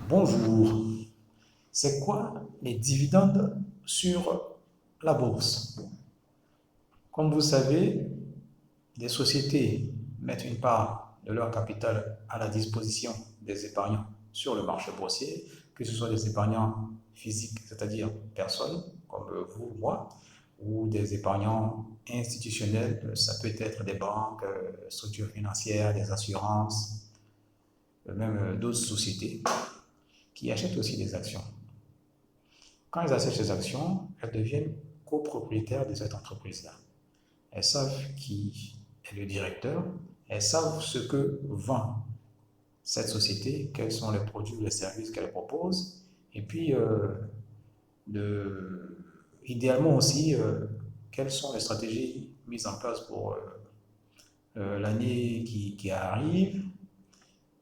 Bonjour. C'est quoi les dividendes sur la bourse? Comme vous savez, des sociétés mettent une part de leur capital à la disposition des épargnants sur le marché boursier, que ce soit des épargnants physiques, c'est-à-dire personnes comme vous, moi, ou des épargnants institutionnels, ça peut être des banques, structures financières, des assurances, même d'autres sociétés qui achètent aussi des actions. Quand elles achètent ces actions, elles deviennent copropriétaires de cette entreprise-là. Elles savent qui est le directeur, elles savent ce que vend cette société, quels sont les produits ou les services qu'elle propose, et puis idéalement aussi quelles sont les stratégies mises en place pour l'année qui arrive.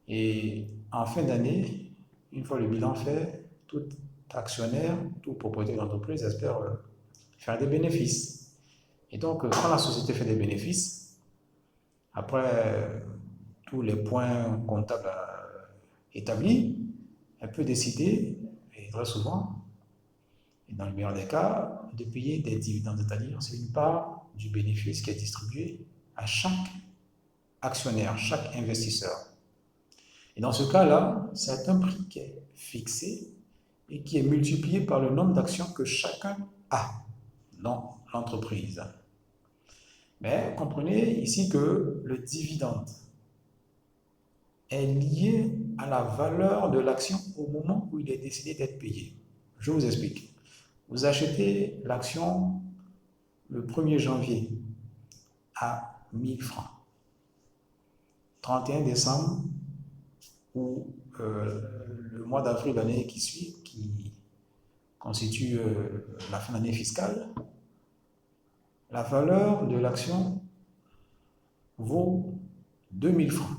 Et en fin d'année, une fois le bilan fait, tout actionnaire, tout propriétaire d'entreprise espère faire des bénéfices. Et donc, quand la société fait des bénéfices, après tous les points comptables établis, elle peut décider, et très souvent, et dans le meilleur des cas, de payer des dividendes, c'est-à-dire c'est une part du bénéfice qui est distribuée à chaque actionnaire, chaque investisseur. Et dans ce cas-là, c'est un prix qui est fixé et qui est multiplié par le nombre d'actions que chacun a dans l'entreprise. Mais comprenez ici que le dividende est lié à la valeur de l'action au moment où il est décidé d'être payé. Je vous explique. Vous achetez l'action le 1er janvier à 1000 francs. 31 décembre ou le mois d'avril de l'année qui suit, qui constitue la fin d'année fiscale, la valeur de l'action vaut 2000 francs.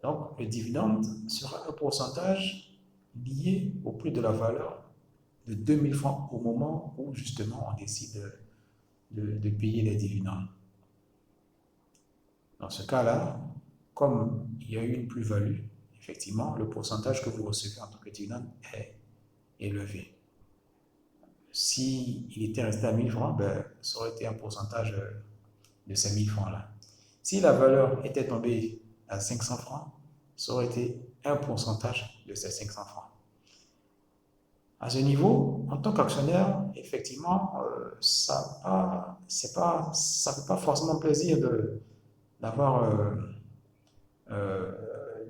Donc, le dividende sera un pourcentage lié au prix de la valeur de 2000 francs au moment où, justement, on décide de payer les dividendes. Dans ce cas-là, comme il y a eu une plus-value, effectivement, le pourcentage que vous recevez en tant que dividende est élevé. S'il était resté à 1000 francs, ben, ça aurait été un pourcentage de ces 1000 francs-là. Si la valeur était tombée à 500 francs, ça aurait été un pourcentage de ces 500 francs. À ce niveau, en tant qu'actionnaire, effectivement, ça ne fait pas forcément plaisir d'avoir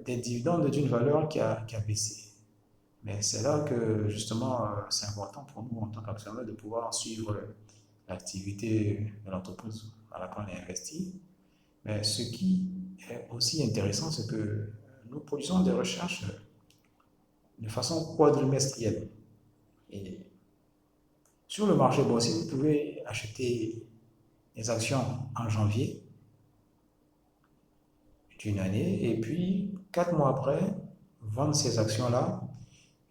des dividendes d'une valeur qui a baissé. Mais c'est là que justement c'est important pour nous en tant qu'actionnaire de pouvoir suivre l'activité de l'entreprise dans laquelle on est investi. Mais ce qui est aussi intéressant, c'est que nous produisons des recherches de façon quadrimestrielle. Et sur le marché boursier, vous pouvez acheter des actions en janvier d'une année et puis 4 mois après, vendre ces actions-là,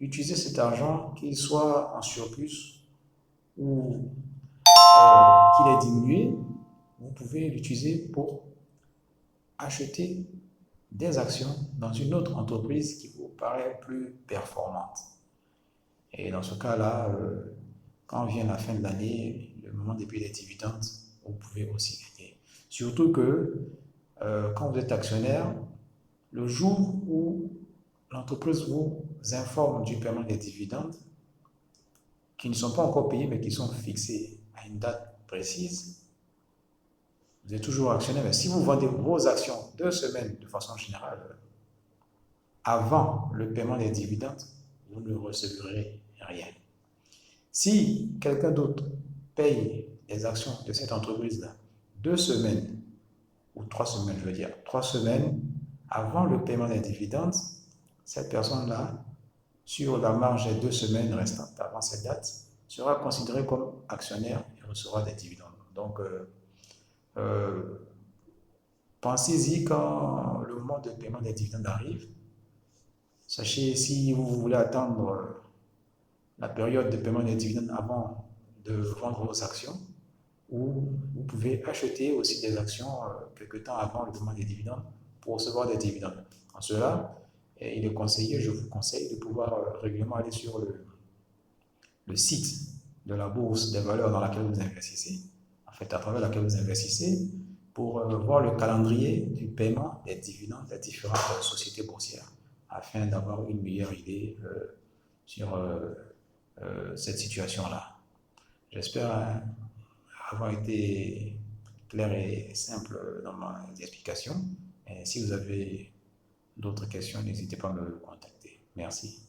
utiliser cet argent, qu'il soit en surplus ou qu'il est diminué, vous pouvez l'utiliser pour acheter des actions dans une autre entreprise qui vous paraît plus performante. Et dans ce cas-là, quand vient la fin de l'année, le moment des paiements des dividendes, vous pouvez aussi gagner. Surtout que quand vous êtes actionnaire, le jour où l'entreprise vous informe du paiement des dividendes, qui ne sont pas encore payés, mais qui sont fixés à une date précise, vous êtes toujours actionnaire. Mais si vous vendez vos actions 2 semaines de façon générale, avant le paiement des dividendes, vous ne recevrez rien. Si quelqu'un d'autre paye les actions de cette entreprise-là 2 semaines, ou 3 semaines, je veux dire, 3 semaines avant le paiement des dividendes, cette personne-là, sur la marge des 2 semaines restantes avant cette date, sera considérée comme actionnaire et recevra des dividendes. Donc, pensez-y quand le moment de paiement des dividendes arrive. Sachez, si vous voulez attendre la période de paiement des dividendes avant de vendre vos actions, ou vous pouvez acheter aussi des actions quelque temps avant le paiement des dividendes pour recevoir des dividendes. En cela, Et il est conseillé, je vous conseille de pouvoir régulièrement aller sur le site de la bourse des valeurs dans laquelle vous investissez, en fait à travers laquelle vous investissez, pour voir le calendrier du paiement des dividendes des différentes sociétés boursières, afin d'avoir une meilleure idée sur cette situation-là. J'espère avoir été clair et simple dans mes explications. Et si vous avez d'autres questions, n'hésitez pas à me contacter. Merci.